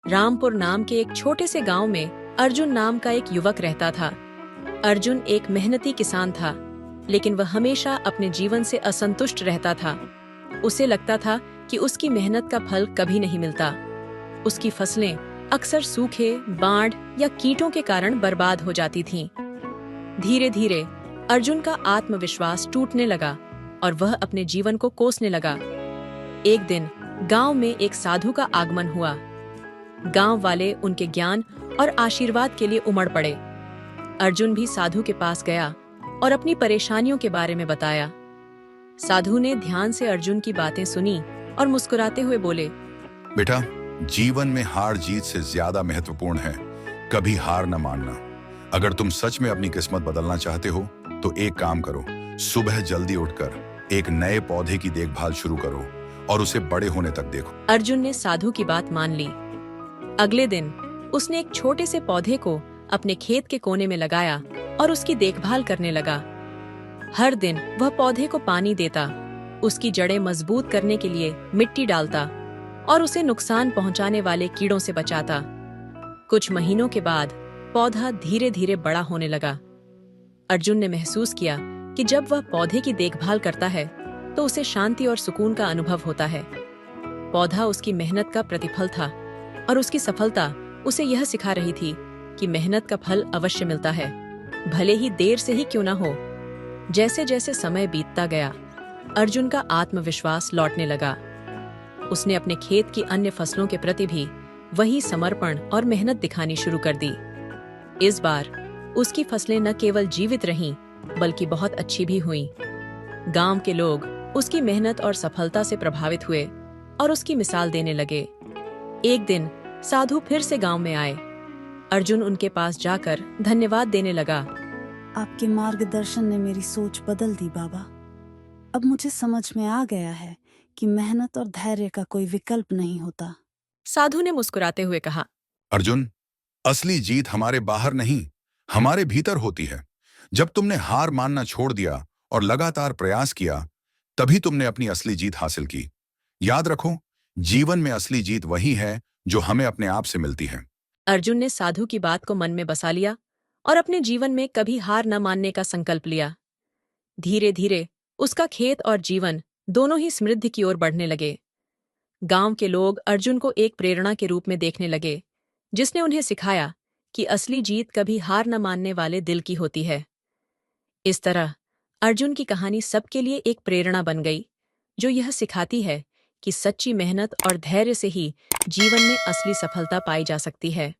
रामपुर नाम के एक छोटे से गांव में अर्जुन नाम का एक युवक रहता था। अर्जुन एक मेहनती किसान था, लेकिन वह हमेशा अपने जीवन से असंतुष्ट रहता था। उसे लगता था कि उसकी मेहनत का फल कभी नहीं मिलता। उसकी फसलें अक्सर सूखे, बाढ़ या कीटों के कारण बर्बाद हो जाती थीं। धीरे धीरे अर्जुन का आत्मविश्वास टूटने लगा और वह अपने जीवन को कोसने लगा। एक दिन गांव में एक साधु का आगमन हुआ। गांव वाले उनके ज्ञान और आशीर्वाद के लिए उमड़ पड़े। अर्जुन भी साधु के पास गया और अपनी परेशानियों के बारे में बताया। साधु ने ध्यान से अर्जुन की बातें सुनी और मुस्कुराते हुए बोले, बेटा, जीवन में हार जीत से ज्यादा महत्वपूर्ण है कभी हार न मानना। अगर तुम सच में अपनी किस्मत बदलना चाहते हो तो एक काम करो, सुबह जल्दी उठकर एक नए पौधे की देखभाल शुरू करो और उसे बड़े होने तक देखो। अर्जुन ने साधु की बात मान ली। अगले दिन उसने एक छोटे से पौधे को अपने खेत के कोने में लगाया और उसकी देखभाल करने लगा। हर दिन वह पौधे को पानी देता, उसकी जड़ें मजबूत करने के लिए मिट्टी डालता और उसे नुकसान पहुंचाने वाले कीड़ों से बचाता। कुछ महीनों के बाद पौधा धीरे धीरे बड़ा होने लगा। अर्जुन ने महसूस किया कि जब वह पौधे की देखभाल करता है तो उसे शांति और सुकून का अनुभव होता है। पौधा उसकी मेहनत का प्रतिफल था और उसकी सफलता उसे यह सिखा रही थी कि मेहनत का फल अवश्य मिलता है, भले ही देर से ही क्यों न हो। जैसे जैसे समय बीतता गया, अर्जुन का आत्मविश्वास लौटने लगा। उसने अपने खेत की अन्य फसलों के प्रति भी वही समर्पण और मेहनत दिखानी शुरू कर दी। इस बार उसकी फसलें न केवल जीवित रहीं, बल्कि बहुत अच्छी भी हुईं। गांव के लोग उसकी मेहनत और सफलता से प्रभावित हुए और उसकी मिसाल देने लगे। एक दिन साधु फिर से गांव में आए। अर्जुन उनके पास जाकर धन्यवाद देने लगा। आपके मार्गदर्शन ने मेरी सोच बदल दी बाबा। अब मुझे समझ में आ गया है कि मेहनत और धैर्य का कोई विकल्प नहीं होता। साधु ने मुस्कुराते हुए कहा, अर्जुन, असली जीत हमारे बाहर नहीं, हमारे भीतर होती है। जब तुमने हार मानना छोड़ दिया और लगातार प्रयास किया, तभी तुमने अपनी असली जीत हासिल की। याद रखो, जीवन में असली जीत वही है जो हमें अपने आप से मिलती है। अर्जुन ने साधु की बात को मन में बसा लिया और अपने जीवन में कभी हार न मानने का संकल्प लिया। धीरे धीरे उसका खेत और जीवन दोनों ही समृद्धि की ओर बढ़ने लगे। गांव के लोग अर्जुन को एक प्रेरणा के रूप में देखने लगे, जिसने उन्हें सिखाया कि असली जीत कभी हार न मानने वाले दिल की होती है। इस तरह अर्जुन की कहानी सबके लिए एक प्रेरणा बन गई, जो यह सिखाती है कि सच्ची मेहनत और धैर्य से ही जीवन में असली सफलता पाई जा सकती है।